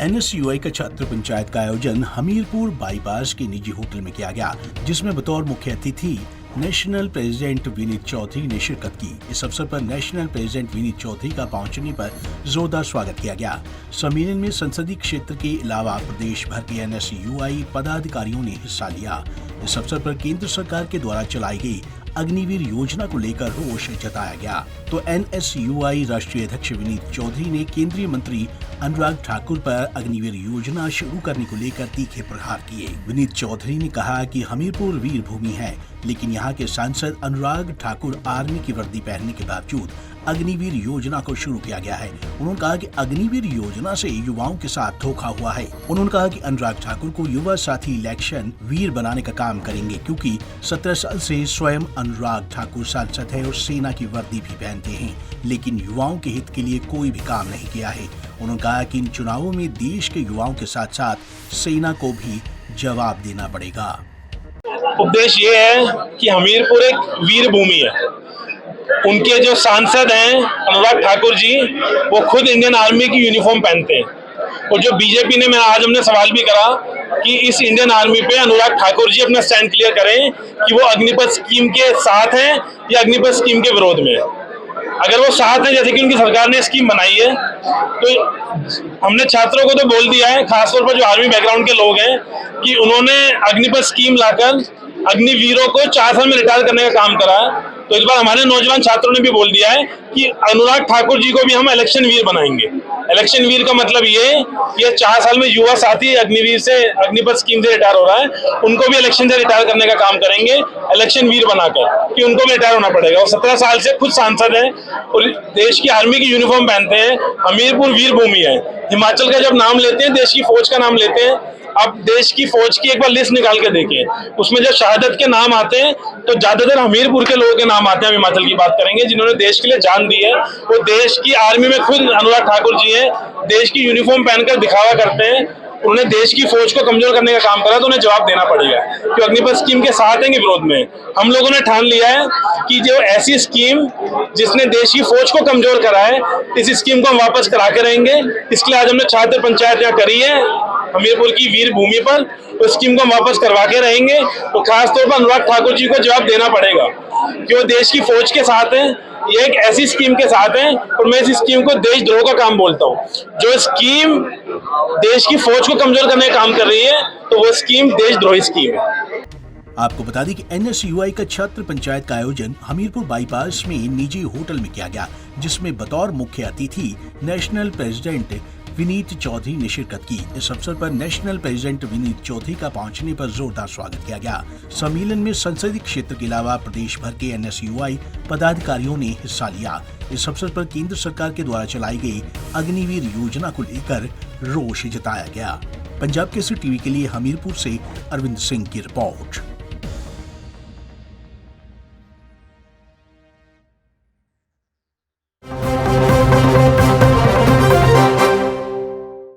NSUI का छात्र पंचायत का आयोजन हमीरपुर बाईपास के निजी होटल में किया गया, जिसमें बतौर मुख्य अतिथि नेशनल प्रेसिडेंट विनीत चौधरी ने शिरकत की। इस अवसर पर नेशनल प्रेसिडेंट विनीत चौधरी का पहुंचने पर जोरदार स्वागत किया गया। सम्मेलन में संसदीय क्षेत्र के अलावा प्रदेश भर के एनएसयूआई पदाधिकारियों ने हिस्सा लिया। इस अवसर पर केंद्र सरकार के द्वारा चलाई गई अग्निवीर योजना को लेकर रोष जताया गया। तो एनएसयूआई राष्ट्रीय अध्यक्ष विनीत चौधरी ने केंद्रीय मंत्री अनुराग ठाकुर पर अग्निवीर योजना शुरू करने को लेकर तीखे प्रहार किए। विनीत चौधरी ने कहा कि हमीरपुर वीर भूमि है, लेकिन यहाँ के सांसद अनुराग ठाकुर आर्मी की वर्दी पहनने के बावजूद अग्निवीर योजना को शुरू किया गया है। उन्होंने कहा कि अग्निवीर योजना से युवाओं के साथ धोखा हुआ है। उन्होंने कहा कि अनुराग ठाकुर को युवा साथी इलेक्शन वीर बनाने का काम करेंगे, क्योंकि 17 साल से स्वयं अनुराग ठाकुर सांसद है और सेना की वर्दी भी पहनते हैं, लेकिन युवाओं के हित के लिए कोई भी काम नहीं किया है। उन्होंने कहा कि इन चुनावों में देश के युवाओं के साथ साथ सेना को भी जवाब देना पड़ेगा। उद्देश्य ये है कि हमीरपुर एक वीर भूमि है। उनके जो सांसद हैं अनुराग ठाकुर जी, वो खुद इंडियन आर्मी की यूनिफॉर्म पहनते हैं। और जो बीजेपी ने, मैं आज हमने सवाल भी करा कि इस इंडियन आर्मी पे अनुराग ठाकुर जी अपना स्टैंड क्लियर करें कि वो अग्निपथ स्कीम के साथ हैं या अग्निपथ स्कीम के विरोध में। अगर वो साथ हैं, जैसे कि उनकी सरकार ने स्कीम बनाई है, तो हमने छात्रों को तो बोल दिया है, खासतौर पर जो आर्मी बैकग्राउंड के लोग हैं, कि उन्होंने अग्निपथ स्कीम लाकर अग्निवीरों को 4 साल में रिटायर करने का काम करा है। तो इस बार हमारे नौजवान छात्रों ने भी बोल दिया है कि अनुराग ठाकुर जी को भी हम इलेक्शन वीर बनाएंगे। इलेक्शन वीर का मतलब ये 4 साल में युवा साथी अग्निवीर से, अग्निपथ स्कीम से रिटायर हो रहा है, उनको भी इलेक्शन से रिटायर करने का काम करेंगे इलेक्शन वीर बनाकर, कि उनको भी रिटायर होना पड़ेगा। और 17 साल से खुद सांसद हैं और देश की आर्मी की यूनिफॉर्म पहनते हैं। हमीरपुर वीर भूमि है। हिमाचल का जब नाम लेते हैं, देश की फौज का नाम लेते हैं, अब देश की फौज की एक बार लिस्ट निकाल के देखें, उसमें जब शहादत के नाम आते हैं तो ज्यादातर हमीरपुर के लोगों के नाम आते हैं। हम हिमाचल की बात करेंगे, जिन्होंने देश के लिए जान दी है। वो देश की आर्मी में खुद अनुराग ठाकुर जी हैं, देश की यूनिफॉर्म पहनकर दिखावा करते हैं। उन्होंने देश की फौज को कमजोर करने का काम करा, तो उन्हें जवाब देना पड़ेगा कि अग्निपथ स्कीम के साथ हैं कि विरोध में। हम लोगों ने ठान लिया है कि जो ऐसी स्कीम जिसने देश की फौज को कमजोर करा है, इस स्कीम को हम वापस करा के रहेंगे। इसके लिए आज हमने छात्र पंचायत यहाँ करी है हमीरपुर की वीर भूमि पर। उस स्कीम को हम वापस करवा के रहेंगे। तो खासतौर पर अनुराग ठाकुर जी को जवाब देना पड़ेगा कि वो देश की फौज के साथ हैं, ये एक ऐसी स्कीम के साथ हैं। और मैं इस स्कीम को देशद्रोह का काम बोलता हूँ। जो स्कीम देश की फौज को कमजोर करने का काम कर रही है, तो वो स्कीम देशद्रोही स्कीम है। आपको बता दें कि एनएसयूआई का छात्र पंचायत का आयोजन हमीरपुर बाईपास में निजी होटल में किया गया, जिसमें बतौर मुख्य अतिथि नेशनल प्रेसिडेंट विनीत चौधरी ने शिरकत की। इस अवसर पर नेशनल प्रेसिडेंट विनीत चौधरी का पहुंचने पर जोरदार स्वागत किया गया। सम्मेलन में संसदीय क्षेत्र के अलावा प्रदेश भर के एनएसयूआई पदाधिकारियों ने हिस्सा लिया। इस अवसर पर केंद्र सरकार के द्वारा चलाई गई अग्निवीर योजना को लेकर रोष जताया गया। पंजाब केसरी टीवी के लिए हमीरपुर से अरविंद सिंह की रिपोर्ट।